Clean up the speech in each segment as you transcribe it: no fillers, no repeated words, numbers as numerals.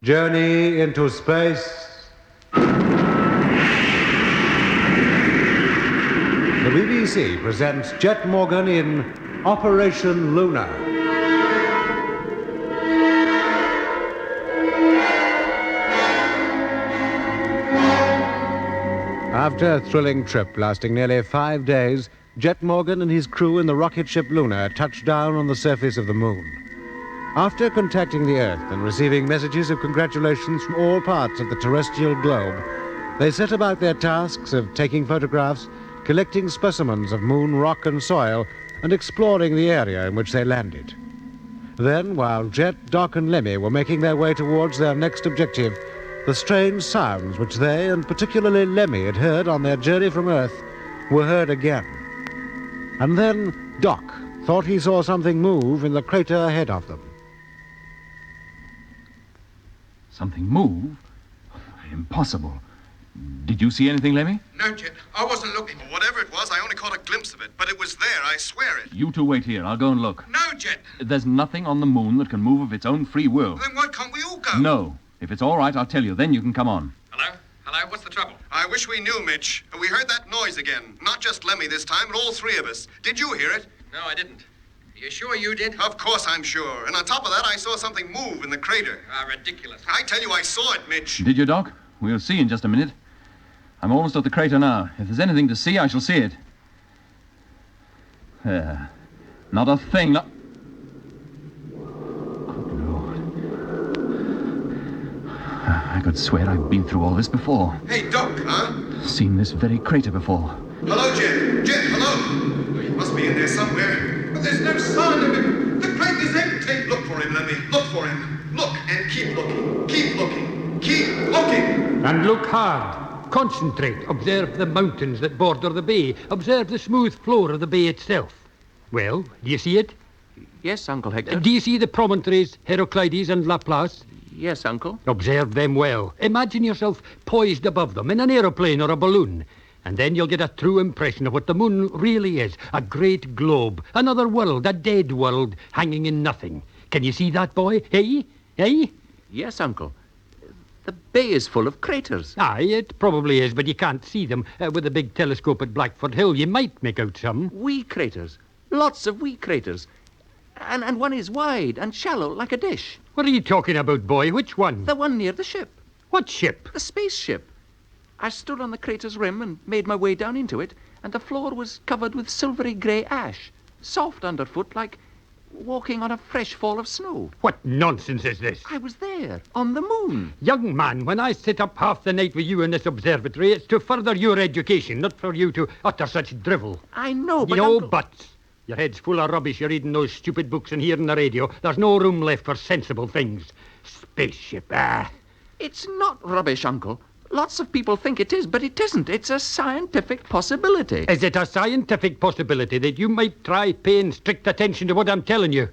Journey into space. The BBC presents Jet Morgan in Operation Luna. After a thrilling trip lasting nearly 5 days, Jet Morgan and his crew in the rocket ship Luna touched down on the surface of the moon. After contacting the Earth and receiving messages of congratulations from all parts of the terrestrial globe, they set about their tasks of taking photographs, collecting specimens of moon rock and soil, and exploring the area in which they landed. Then, while Jet, Doc, and Lemmy were making their way towards their next objective, the strange sounds which they, and particularly Lemmy, had heard on their journey from Earth were heard again. And then Doc thought he saw something move in the crater ahead of them. Something move? Impossible. Did you see anything, Lemmy? No, Jet. I wasn't looking. Well, whatever it was, I only caught a glimpse of it. But it was there, I swear it. You two wait here. I'll go and look. No, Jet. There's nothing on the moon that can move of its own free will. Then why can't we all go? No. If it's all right, I'll tell you. Then you can come on. Hello? Hello? What's the trouble? I wish we knew, Mitch. We heard that noise again. Not just Lemmy this time, but all three of us. Did you hear it? No, I didn't. You sure you did? Of course I'm sure. And on top of that, I saw something move in the crater. Ah, ridiculous. I tell you, I saw it, Mitch. Did you, Doc? We'll see in just a minute. I'm almost at the crater now. If there's anything to see, I shall see it. There. Not a thing. Good Lord. I could swear I've been through all this before. Hey, Doc. Huh? Seen this very crater before. Hello, Jet. Jet, hello. He must be in there somewhere. But there's no sign of him. The crater's empty. Look for him, Lemmy. Look for him. Look and keep looking. Keep looking. Keep looking. And look hard. Concentrate. Observe the mountains that border the bay. Observe the smooth floor of the bay itself. Well, do you see it? Yes, Uncle Hector. Do you see the promontories, Heraclides and Laplace? Yes, Uncle. Observe them well. Imagine yourself poised above them in an aeroplane or a balloon. And then you'll get a true impression of what the moon really is. A great globe. Another world, a dead world, hanging in nothing. Can you see that, boy? Eh? Eh? Yes, Uncle. The bay is full of craters. Aye, it probably is, but you can't see them. With a big telescope at Blackford Hill, you might make out some. Wee craters. Lots of wee craters. And one is wide and shallow like a dish. What are you talking about, boy? Which one? The one near the ship. What ship? The spaceship. I stood on the crater's rim and made my way down into it, and the floor was covered with silvery grey ash, soft underfoot like walking on a fresh fall of snow. What nonsense is this? I was there, on the moon. Young man, when I sit up half the night with you in this observatory, it's to further your education, not for you to utter such drivel. I know, but No Uncle... buts. Your head's full of rubbish. You're reading those stupid books and hearing the radio. There's no room left for sensible things. Spaceship, It's not rubbish, Uncle. Lots of people think it is, but it isn't. It's a scientific possibility. Is it a scientific possibility that you might try paying strict attention to what I'm telling you?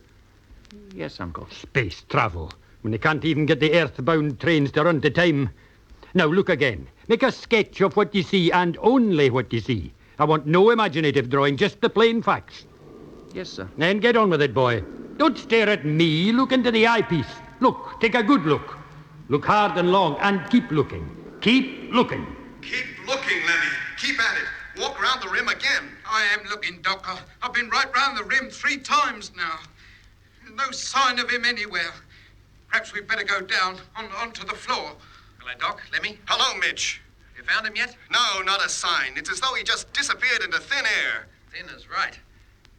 Yes, Uncle. Space travel, when they can't even get the earthbound trains to run to time. Now, look again. Make a sketch of what you see, and only what you see. I want no imaginative drawing, just the plain facts. Yes, sir. Then get on with it, boy. Don't stare at me. Look into the eyepiece. Look. Take a good look. Look hard and long, and keep looking. Keep looking. Keep looking, Lemmy. Keep at it. Walk around the rim again. I am looking, Doc. I've been right round the rim 3 times now. No sign of him anywhere. Perhaps we'd better go down onto the floor. Hello, Doc. Lemmy? Hello, Mitch. You found him yet? No, not a sign. It's as though he just disappeared into thin air. Thin is right.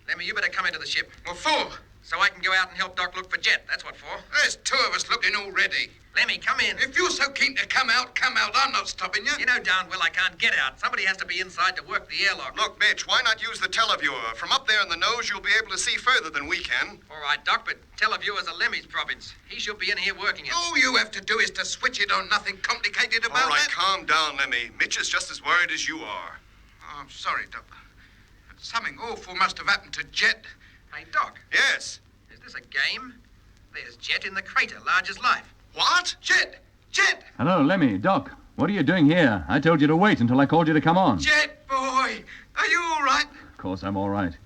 Lemmy, you better come into the ship. What for? So I can go out and help Doc look for Jet. That's what for. There's 2 of us looking already. Lemmy, come in. If you're so keen to come out. I'm not stopping you. You know darn well I can't get out. Somebody has to be inside to work the airlock. Look, Mitch, why not use the televiewer? From up there in the nose, you'll be able to see further than we can. All right, Doc, but televiewers are Lemmy's province. He should be in here working it. All you have to do is to switch it on. Nothing complicated about All right, it. calm down, Lemmy. Mitch is just as worried as you are. Oh, I'm sorry, Doc. Something awful must have happened to Jet. Hey, Doc. Yes. Is this a game? There's Jet in the crater, large as life. What? Jet! Jet! Hello, Lemmy. Doc, what are you doing here? I told you to wait until I called you to come on. Jet, boy! Are you all right? Of course I'm all right.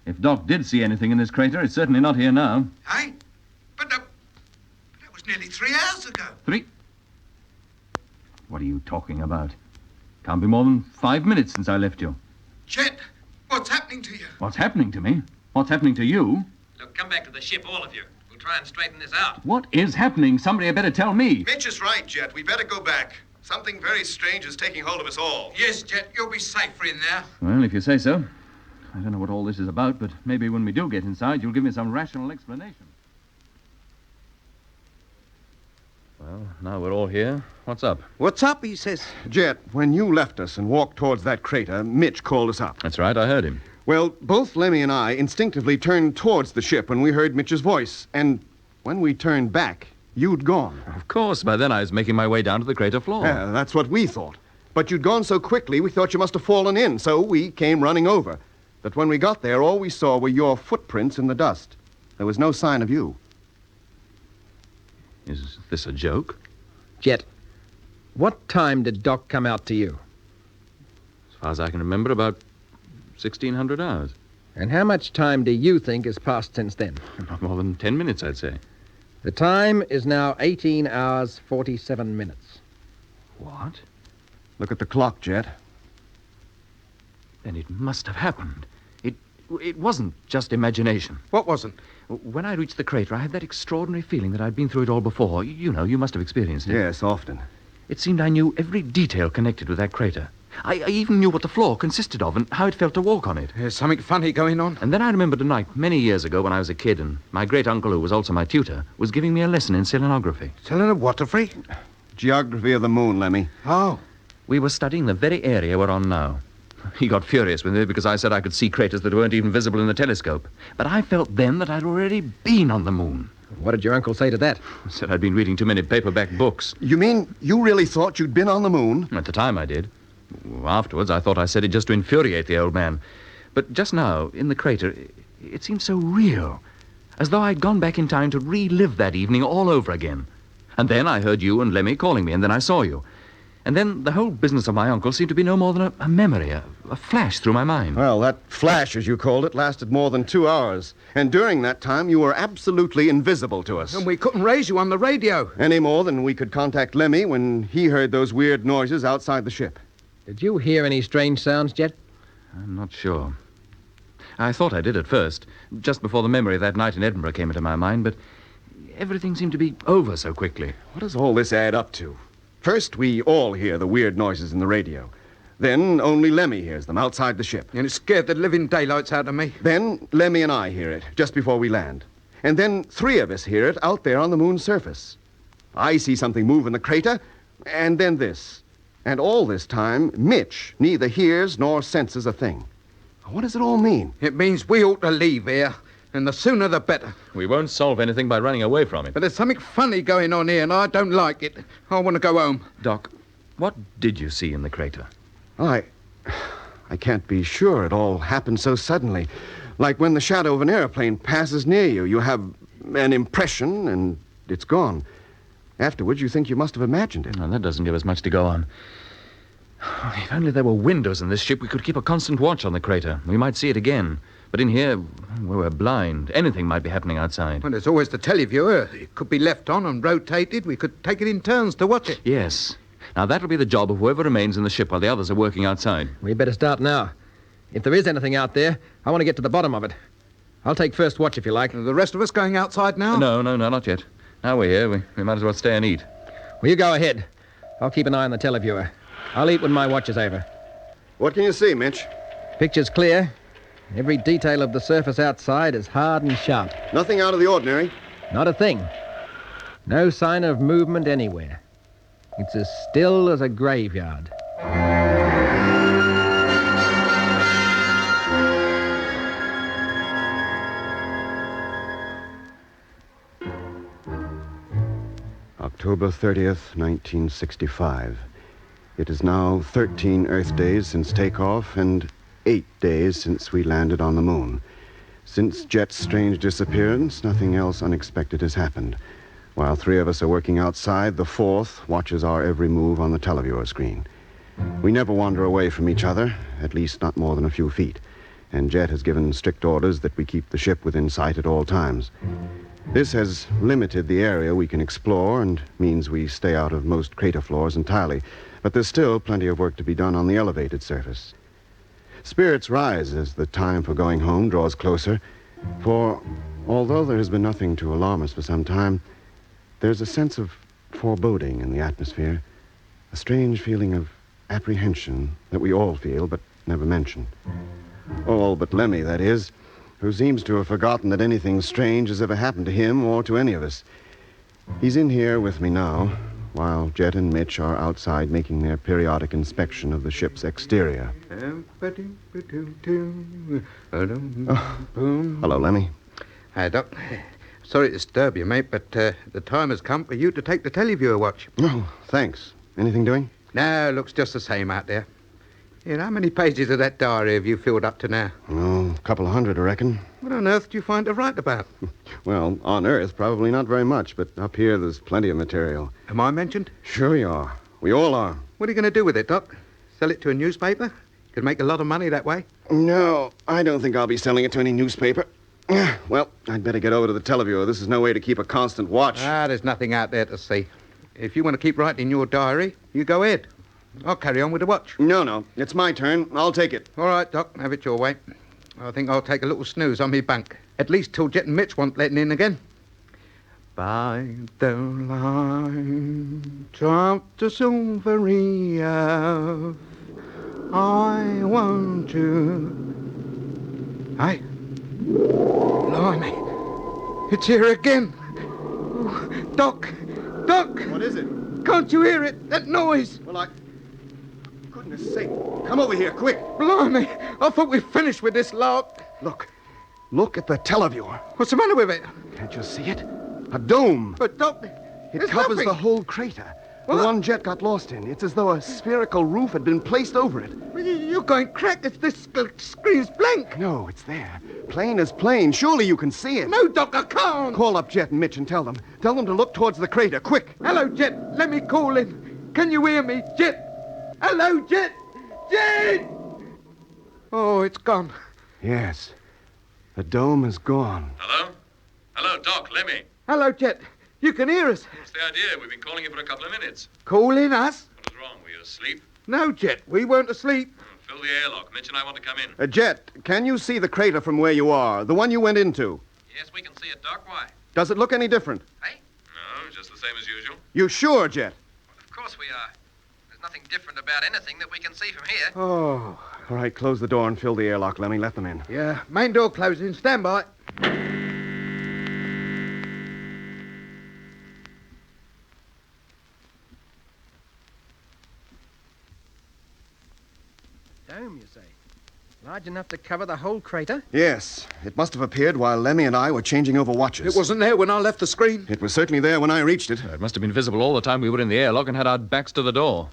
If Doc did see anything in this crater, it's certainly not here now. Eh? But that was was nearly 3 hours ago. 3? What are you talking about? Can't be more than 5 minutes since I left you. Jet, what's happening to you? What's happening to me? What's happening to you? Look, come back to the ship, all of you. We'll try and straighten this out. What is happening? Somebody had better tell me. Mitch is right, Jet. We better go back. Something very strange is taking hold of us all. Yes, Jet, you'll be safer in there. Well, if you say so. I don't know what all this is about, but maybe when we do get inside, you'll give me some rational explanation. Well, now we're all here. What's up? What's up, he says. Jet, when you left us and walked towards that crater, Mitch called us up. That's right, I heard him. Well, both Lemmy and I instinctively turned towards the ship when we heard Mitch's voice. And when we turned back, you'd gone. Of course, by then I was making my way down to the crater floor. Yeah, that's what we thought. But you'd gone so quickly, we thought you must have fallen in, so we came running over. But when we got there, all we saw were your footprints in the dust. There was no sign of you. Is this a joke? Jet, what time did Doc come out to you? As far as I can remember, about 1,600 hours. And how much time do you think has passed since then? Not more than 10 minutes, I'd say. The time is now 18 hours, 47 minutes. What? Look at the clock, Jet. Then it must have happened. It wasn't just imagination. What wasn't? When I reached the crater, I had that extraordinary feeling that I'd been through it all before. You know, you must have experienced it. Yes, often. It seemed I knew every detail connected with that crater. I even knew what the floor consisted of and how it felt to walk on it. There's something funny going on. And then I remembered a night many years ago when I was a kid and my great-uncle, who was also my tutor, was giving me a lesson in selenography. Selenography? Geography of the moon, Lemmy. Oh. We were studying the very area we're on now. He got furious with me because I said I could see craters that weren't even visible in the telescope. But I felt then that I'd already been on the moon. What did your uncle say to that? He said I'd been reading too many paperback books. You mean you really thought you'd been on the moon? At the time, I did. Afterwards, I thought I said it just to infuriate the old man. But just now, in the crater, it seemed so real. As though I'd gone back in time to relive that evening all over again. And then I heard you and Lemmy calling me, and then I saw you. And then the whole business of my uncle seemed to be no more than a memory, a flash through my mind. Well, that flash, as you called it, lasted more than 2 hours. And during that time, you were absolutely invisible to us. And we couldn't raise you on the radio. Any more than we could contact Lemmy when he heard those weird noises outside the ship. Did you hear any strange sounds, Jet? I'm not sure. I thought I did at first, just before the memory of that night in Edinburgh came into my mind, but everything seemed to be over so quickly. What does all this add up to? First, we all hear the weird noises in the radio. Then, only Lemmy hears them outside the ship. And it scared the living daylights out of me. Then, Lemmy and I hear it just before we land. And then 3 of us hear it out there on the moon's surface. I see something move in the crater, and then this. And all this time, Mitch neither hears nor senses a thing. What does it all mean? It means we ought to leave here. And the sooner the better. We won't solve anything by running away from it. But there's something funny going on here, and I don't like it. I want to go home. Doc, what did you see in the crater? I can't be sure. It all happened so suddenly. Like when the shadow of an airplane passes near you. You have an impression, and it's gone. Afterwards, you think you must have imagined it. No, that doesn't give us much to go on. If only there were windows in this ship, we could keep a constant watch on the crater. We might see it again. But in here, we're blind. Anything might be happening outside. Well, there's always the televiewer. It could be left on and rotated. We could take it in turns to watch it. Yes. Now, that'll be the job of whoever remains in the ship while the others are working outside. We'd better start now. If there is anything out there, I want to get to the bottom of it. I'll take first watch if you like. Are the rest of us going outside now? No, not yet. Now we're here, we might as well stay and eat. Well, you go ahead. I'll keep an eye on the televiewer. I'll eat when my watch is over. What can you see, Mitch? Picture's clear. Every detail of the surface outside is hard and sharp. Nothing out of the ordinary. Not a thing. No sign of movement anywhere. It's as still as a graveyard. October 30th, 1965. It is now 13 Earth days since takeoff and 8 days since we landed on the moon. Since Jet's strange disappearance, nothing else unexpected has happened. While 3 of us are working outside, the 4th watches our every move on the televiewer screen. We never wander away from each other, at least not more than a few feet, and Jet has given strict orders that we keep the ship within sight at all times. This has limited the area we can explore and means we stay out of most crater floors entirely. But there's still plenty of work to be done on the elevated surface. Spirits rise as the time for going home draws closer, for although there has been nothing to alarm us for some time, there's a sense of foreboding in the atmosphere, a strange feeling of apprehension that we all feel but never mention. All but Lemmy, that is, who seems to have forgotten that anything strange has ever happened to him or to any of us. He's in here with me now, while Jet and Mitch are outside making their periodic inspection of the ship's exterior. Hello, Lemmy. Hi, Doc. Sorry to disturb you, mate, but the time has come for you to take the televiewer watch. Oh, thanks. Anything doing? No, looks just the same out there. Here, how many pages of that diary have you filled up to now? Oh, a couple of hundred, I reckon. What on earth do you find to write about? Well, on Earth, probably not very much, but up here there's plenty of material. Am I mentioned? Sure you are. We all are. What are you going to do with it, Doc? Sell it to a newspaper? You could make a lot of money that way. No, I don't think I'll be selling it to any newspaper. Well, I'd better get over to the televiewer. This is no way to keep a constant watch. There's nothing out there to see. If you want to keep writing your diary, you go ahead. I'll carry on with the watch. No. It's my turn. I'll take it. All right, Doc. Have it your way. I think I'll take a little snooze on me bunk. At least till Jet and Mitch want letting in again. By the light of the silvery earth, I want to... Hey. Blimey. It's here again. Doc! What is it? Can't you hear it? That noise! Well, Goodness sake. Come over here, quick. Blimey. I thought we'd finished with this lark. Look at the televiewer. What's the matter with it? Can't you see it? A dome. But, Doc, It covers the whole crater. The one Jet got lost in. It's as though a spherical roof had been placed over it. You're going crack if this screen's blank. No, it's there. Plain as plain. Surely you can see it. No, Doc, I can't. Call up Jet and Mitch and tell them. Tell them to look towards the crater. Quick. Hello, Jet. Let me call in. Can you hear me, Jet? Hello, Jet. Jet! Oh, it's gone. Yes. The dome is gone. Hello? Hello, Doc, Lemmy. Hello, Jet. You can hear us. What's the idea? We've been calling you for a couple of minutes. Calling us? What was wrong? Were you asleep? No, Jet. We weren't asleep. Fill the airlock. Mitch and I want to come in. Jet, can you see the crater from where you are? The one you went into? Yes, we can see it, Doc. Why? Does it look any different? Hey? No, just the same as usual. You sure, Jet? Well, of course we are. There's nothing different about anything that we can see from here. Oh. All right, close the door and fill the airlock, Lemmy. Let them in. Yeah. Main door closing. Stand by. Dome, you say? Large enough to cover the whole crater? Yes. It must have appeared while Lemmy and I were changing over watches. It wasn't there when I left the screen. It was certainly there when I reached it. It must have been visible all the time we were in the airlock and had our backs to the door.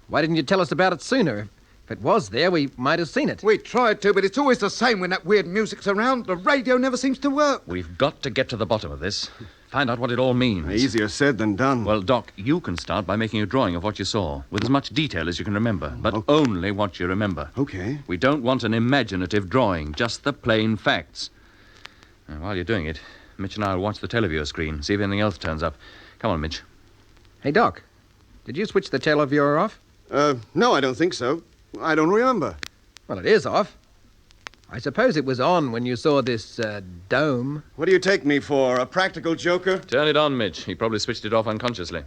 Why didn't you tell us about it sooner? If it was there, we might have seen it. We tried to, but it's always the same when that weird music's around. The radio never seems to work. We've got to get to the bottom of this. Find out what it all means. Easier said than done. Well, Doc, you can start by making a drawing of what you saw, with as much detail as you can remember, but only what you remember. Okay. We don't want an imaginative drawing, just the plain facts. And while you're doing it, Mitch and I will watch the televiewer screen, see if anything else turns up. Come on, Mitch. Hey, Doc, did you switch the televiewer off? No, I don't think so. I don't remember. Well, it is off. I suppose it was on when you saw this, dome. What do you take me for, a practical joker? Turn it on, Mitch. He probably switched it off unconsciously.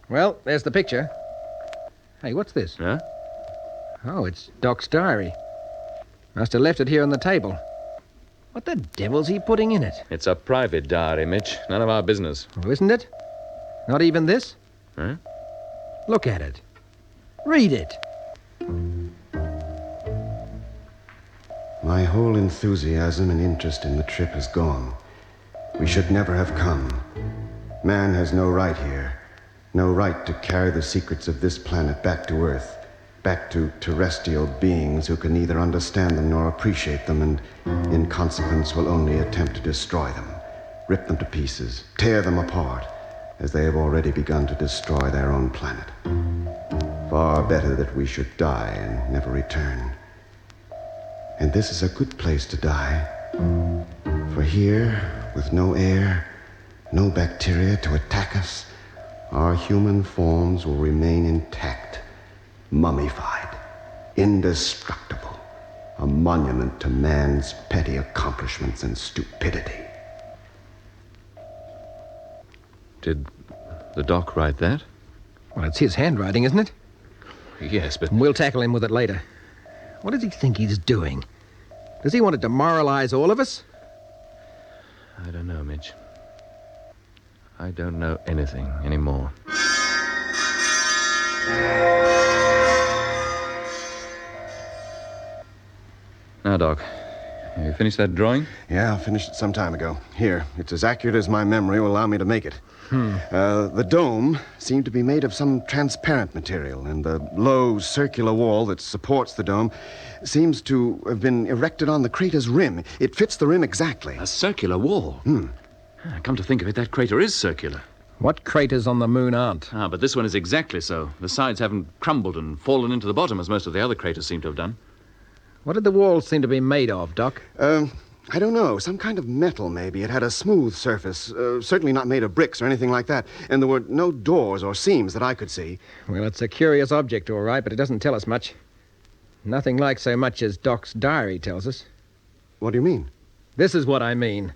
Well, there's the picture. Hey, what's this? Huh? Oh, it's Doc's diary. Must have left it here on the table. What the devil's he putting in it? It's a private diary, Mitch. None of our business. Oh, isn't it? Not even this? Huh? Look at it. Read it. My whole enthusiasm and interest in the trip is gone. We should never have come. Man has no right here. No right to carry the secrets of this planet back to Earth. Back to terrestrial beings who can neither understand them nor appreciate them and, in consequence, will only attempt to destroy them. Rip them to pieces. Tear them apart, as they have already begun to destroy their own planet. Far better that we should die and never return. And this is a good place to die. For here, with no air, no bacteria to attack us, our human forms will remain intact, mummified, indestructible, a monument to man's petty accomplishments and stupidity. Did the doc write that? Well, it's his handwriting, isn't it? Yes, but... We'll tackle him with it later. What does he think he's doing? Does he want to demoralize all of us? I don't know, Mitch. I don't know anything anymore. Now, Doc, have you finished that drawing? Yeah, I finished it some time ago. Here, it's as accurate as my memory will allow me to make it. The dome seemed to be made of some transparent material, and the low circular wall that supports the dome seems to have been erected on the crater's rim. It fits the rim exactly. A circular wall? Come to think of it, that crater is circular. What craters on the moon aren't? But this one is exactly so. The sides haven't crumbled and fallen into the bottom as most of the other craters seem to have done. What did the walls seem to be made of, Doc? I don't know. Some kind of metal, maybe. It had a smooth surface. Certainly not made of bricks or anything like that. And there were no doors or seams that I could see. Well, it's a curious object, all right, but it doesn't tell us much. Nothing like so much as Doc's diary tells us. What do you mean? This is what I mean.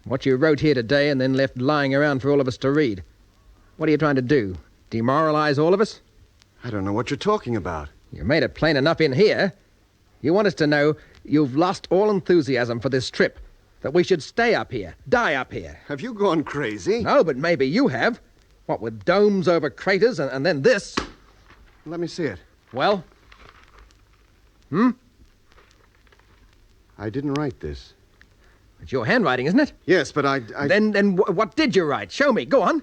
What you wrote here today and then left lying around for all of us to read. What are you trying to do? Demoralize all of us? I don't know what you're talking about. You made it plain enough in here. You want us to know you've lost all enthusiasm for this trip, that we should stay up here, die up here. Have you gone crazy? No, but maybe you have. What with domes over craters and then this. Let me see it. Well? I didn't write this. It's your handwriting, isn't it? Yes, but I... Then what did you write? Show me. Go on.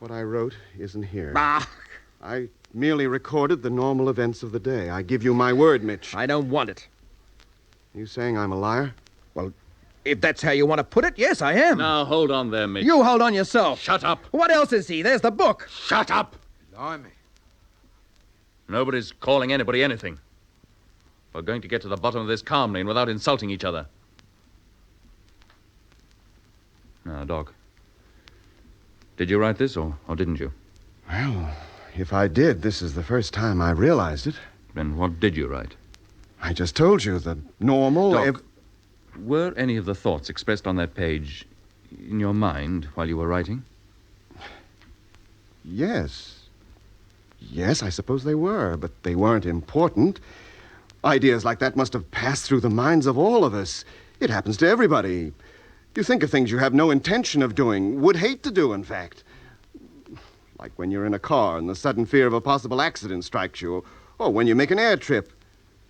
What I wrote isn't here. Ah! I merely recorded the normal events of the day. I give you my word, Mitch. I don't want it. You saying I'm a liar? Well, if that's how you want to put it, yes, I am. Now, hold on there, Mitch. You hold on yourself. Shut up. What else is he? There's the book. Shut up. Blimey. Nobody's calling anybody anything. We're going to get to the bottom of this calmly and without insulting each other. Now, Doc, did you write this or didn't you? Well, if I did, this is the first time I realized it. Then what did you write? I just told you, the normal... Doc, were any of the thoughts expressed on that page in your mind while you were writing? Yes. Yes, I suppose they were, but they weren't important. Ideas like that must have passed through the minds of all of us. It happens to everybody. You think of things you have no intention of doing, would hate to do, in fact. Like when you're in a car and the sudden fear of a possible accident strikes you, or when you make an air trip.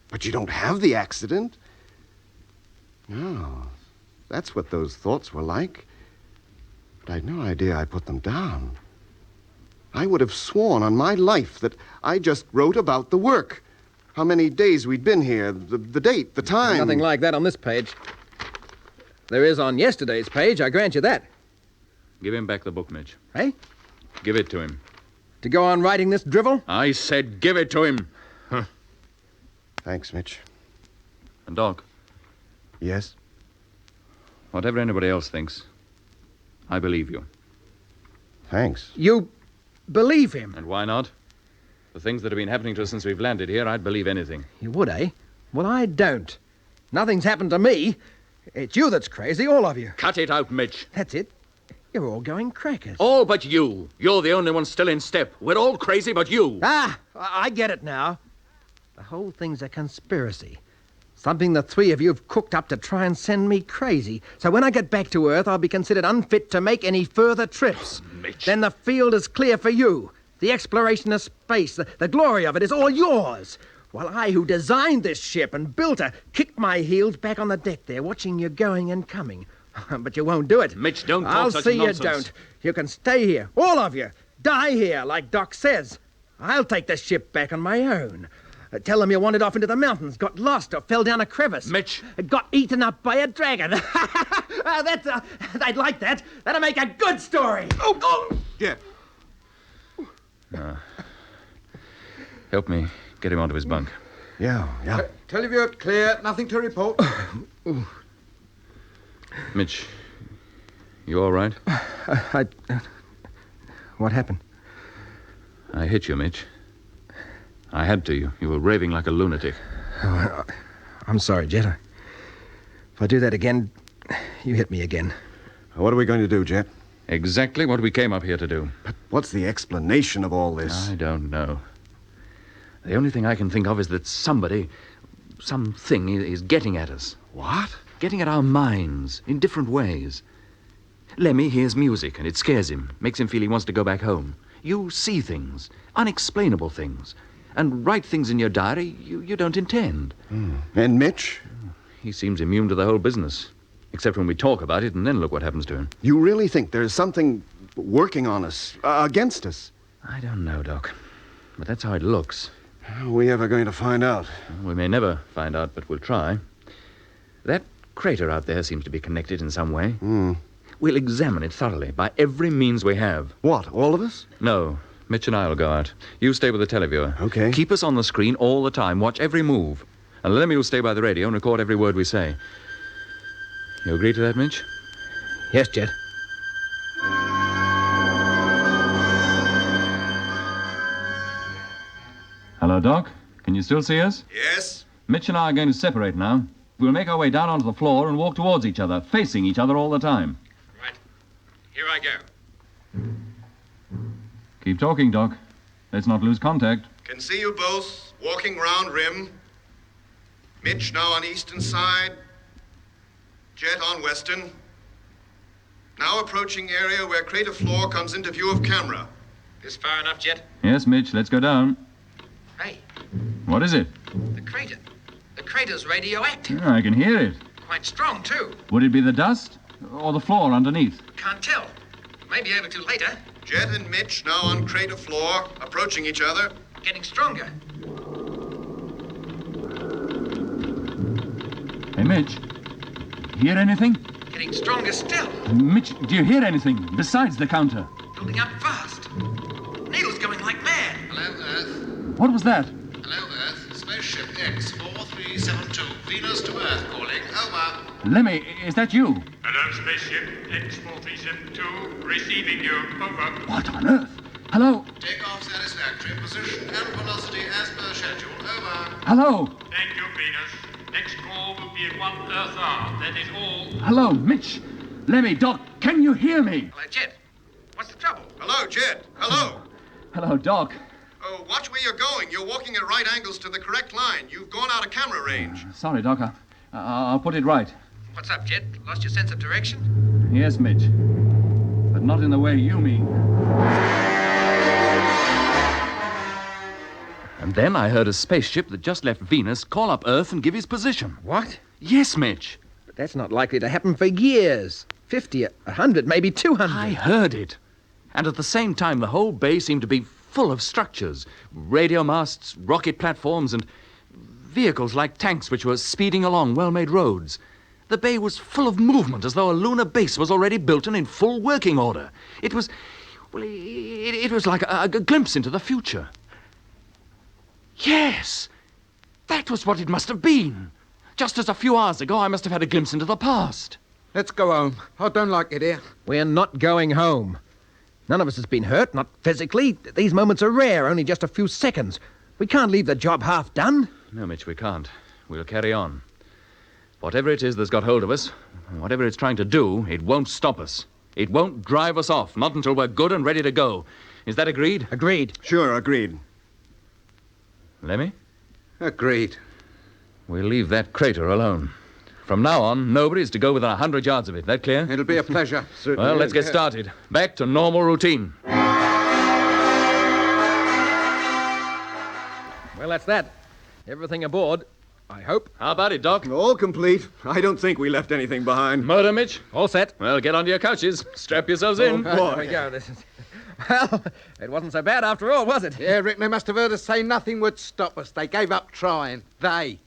But you don't have the accident. No, that's what those thoughts were like. But I'd no idea I put them down. I would have sworn on my life that I just wrote about the work. How many days we'd been here, the date, the time. Nothing like that on this page. There is on yesterday's page, I grant you that. Give him back the book, Mitch. Hey? Give it to him. To go on writing this drivel? I said give it to him. Thanks, Mitch. And Doc, Yes? whatever anybody else thinks, I believe you. Thanks. You believe him? And why not? The things that have been happening to us since we've landed here, I'd believe anything. You would, eh? Well, I don't. Nothing's happened to me. It's you that's crazy, all of you. Cut it out, Mitch. That's it. You're all going crackers. All but you. You're the only one still in step. We're all crazy but you. Ah, I get it now. The whole thing's a conspiracy. Something the three of you have cooked up to try and send me crazy. So when I get back to Earth, I'll be considered unfit to make any further trips. Mitch. Then the field is clear for you. The exploration of space, the glory of it is all yours. While I, who designed this ship and built her, kick my heels back on the deck there, watching you going and coming. But you won't do it. Mitch, don't talk I'll such see nonsense. you don't. You can stay here, all of you. Die here, like Doc says. I'll take the ship back on my own. Tell them you wandered off into the mountains, got lost, or fell down a crevice. Mitch. Got eaten up by a dragon. They'd like that. That'll make a good story. Oh. Yeah. Help me get him onto his bunk. Yeah. Teleview clear, nothing to report. Mitch, you all right? What happened? I hit you, Mitch. I had to. You were raving like a lunatic. Oh, I'm sorry, Jet. If I do that again, you hit me again. What are we going to do, Jet? Exactly what we came up here to do. But what's the explanation of all this? I don't know. The only thing I can think of is that something is getting at us. What? Getting at our minds in different ways. Lemmy hears music and it scares him, makes him feel he wants to go back home. You see things, unexplainable things, and write things in your diary you don't intend. And Mitch? He seems immune to the whole business, except when we talk about it, and then look what happens to him. You really think there's something working on us, against us? I don't know, Doc, but that's how it looks. How are we ever going to find out? We may never find out, but we'll try. That crater out there seems to be connected in some way. We'll examine it thoroughly, by every means we have. What, all of us? No, Mitch and I will go out. You stay with the televiewer. Okay. Keep us on the screen all the time. Watch every move. And Lemmy will stay by the radio and record every word we say. You agree to that, Mitch? Yes, Jet. Hello, Doc. Can you still see us? Yes? Mitch and I are going to separate now. We'll make our way down onto the floor and walk towards each other, facing each other all the time. Right. Here I go. Keep talking, Doc. Let's not lose contact. Can see you both walking round rim. Mitch now on eastern side. Jet on western. Now approaching area where crater floor comes into view of camera. This far enough, Jet? Yes, Mitch, let's go down. Hey, What is it? the crater. The crater's radioactive. I can hear it. Quite strong, too. Would it be the dust or the floor underneath? Can't tell. May be able to later. Jet and Mitch now on crater floor, approaching each other. Getting stronger. Hey, Mitch. Hear anything? Getting stronger still. Mitch, do you hear anything besides the counter? Building up fast. Needle's going like mad. Hello, Earth. What was that? Hello, Earth. Spaceship X4372. Venus to Earth calling. Over. Lemmy, is that you? Hello, spaceship X4372. Receiving you. Over. What on earth? Hello? Takeoff satisfactory. Position and velocity as per schedule. Over. Hello? Thank you, Venus. Next call will be at 1 Earth hour. That is all. Hello, Mitch. Lemmy, Doc, can you hear me? Hello, Jet. What's the trouble? Hello, Jet. Hello. Hello, Doc. Oh, watch where you're going. You're walking at right angles to the correct line. You've gone out of camera range. Sorry, Doc. I'll put it right. What's up, Jet? Lost your sense of direction? Yes, Mitch. But not in the way you mean. And then I heard a spaceship that just left Venus call up Earth and give his position. What? Yes, Mitch. But that's not likely to happen for years. 50, 100, maybe 200. I heard it. And at the same time, the whole bay seemed to be full of structures. Radio masts, rocket platforms, and vehicles like tanks which were speeding along well-made roads. The bay was full of movement, as though a lunar base was already built and in full working order. It was... well, it was like a glimpse into the future. Yes! That was what it must have been. Just as a few hours ago, I must have had a glimpse into the past. Let's go home. I don't like it here. We're not going home. None of us has been hurt, not physically. These moments are rare, only just a few seconds. We can't leave the job half done. No, Mitch, we can't. We'll carry on. Whatever it is that's got hold of us, whatever it's trying to do, it won't stop us. It won't drive us off, not until we're good and ready to go. Is that agreed? Agreed. Sure, agreed. Lemmy? Agreed. We'll leave that crater alone. From now on, nobody's to go within 100 yards of it. That clear? It'll be a pleasure. Well, let's get started. Back to normal routine. Well, that's that. Everything aboard, I hope. How about it, Doc? All complete. I don't think we left anything behind. Motor, Mitch? All set. Well, get onto your couches. Strap yourselves in. There we go. This is... Well, it wasn't so bad after all, was it? Yeah, Rick, they must have heard us say nothing would stop us. They gave up trying.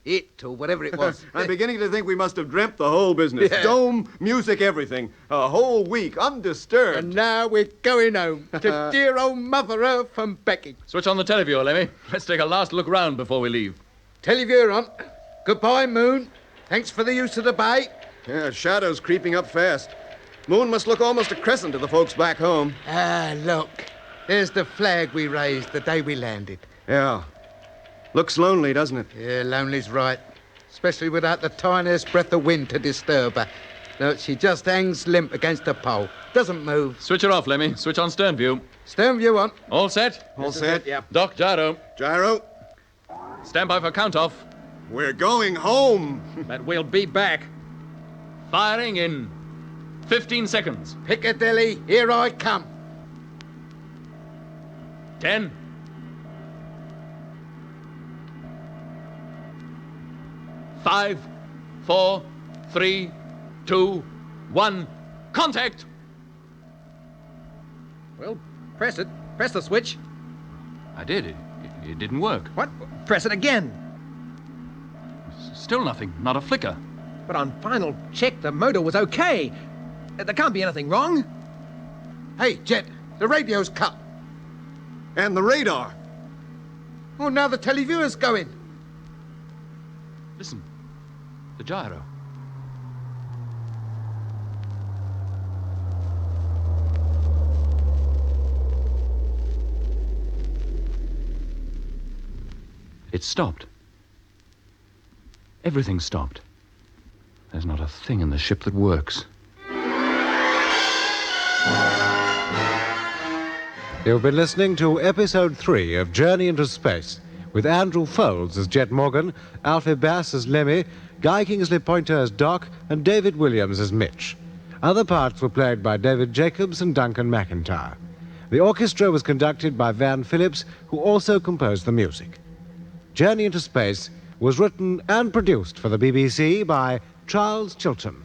It, or whatever it was. I'm beginning to think we must have dreamt the whole business. Yeah. Dome, music, everything. A whole week, undisturbed. And now we're going home to dear old Mother Earth and Becky. Switch on the televiewer, Lemmy. Let's take a last look round before we leave. Televiewer on. Goodbye, Moon. Thanks for the use of the bay. Yeah, shadow's creeping up fast. Moon must look almost a crescent to the folks back home. Ah, look. There's the flag we raised the day we landed. Yeah. Looks lonely, doesn't it? Yeah, lonely's right. Especially without the tiniest breath of wind to disturb her. Look, she just hangs limp against the pole. Doesn't move. Switch her off, Lemmy. Switch on stern view. Stern view on. All set? All set? Yep. Doc, gyro. Gyro, Stand by for count-off. we're going home. But we'll be back. Firing in 15 seconds. Piccadilly, here I come. 10. 5, 4, 3, 2, 1. Contact! Well, press it. Press the switch. I did. It didn't work. What? Press it again. Still nothing. Not a flicker. But on final check, the motor was okay. There can't be anything wrong. Hey, Jet, the radio's cut. And the radar. Oh, now the televiewer's going. Listen. The gyro. It stopped. Everything stopped. There's not a thing in the ship that works. You've been listening to Episode 3 of Journey into Space, with Andrew Folds as Jet Morgan, Alfie Bass as Lemmy, Guy Kingsley Pointer as Doc, and David Williams as Mitch. Other parts were played by David Jacobs and Duncan McIntyre. The orchestra was conducted by Van Phillips, who also composed the music. Journey into Space was written and produced for the BBC by Charles Chilton.